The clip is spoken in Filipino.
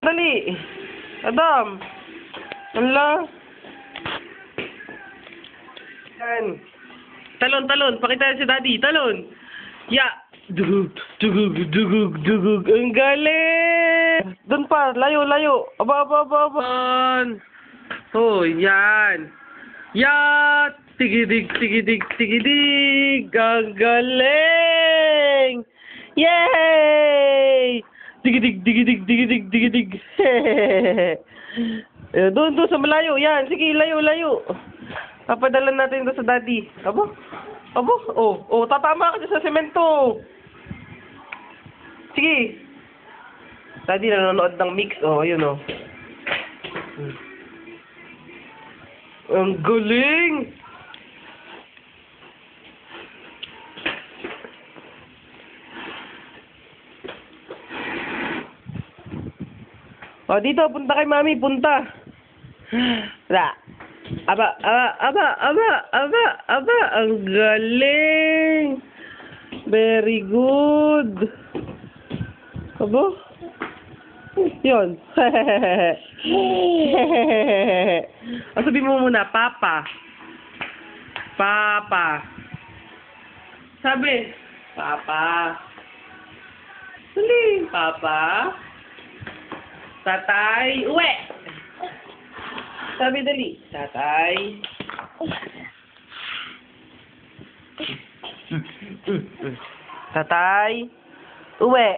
dali. Adam. Ala. Yan. Talon. Pakita si Daddy. Talon. Ya. Dugug. Ang galing. Doon pa. Layo. Aba. Oh, yan. Ya. Tigidig. Ang galing. Yay! Digidig. Doon sa malayo. Yan. Sige, layo. Papadala natin ito sa Daddy. Abo. Oh, tatama ka dyan sa semento. Sige. Daddy nanonood ng mix. Oh, ayun oh. Ang galing! O, dito, punta kay Mami, punta. Aba, ang galing. Very good. Aba? Yun. O, sabi mo muna, Papa. Sabi, Papa. Dali, Papa. Tatay, uwi. Sabi dali, Tatay. Tatay, uwi.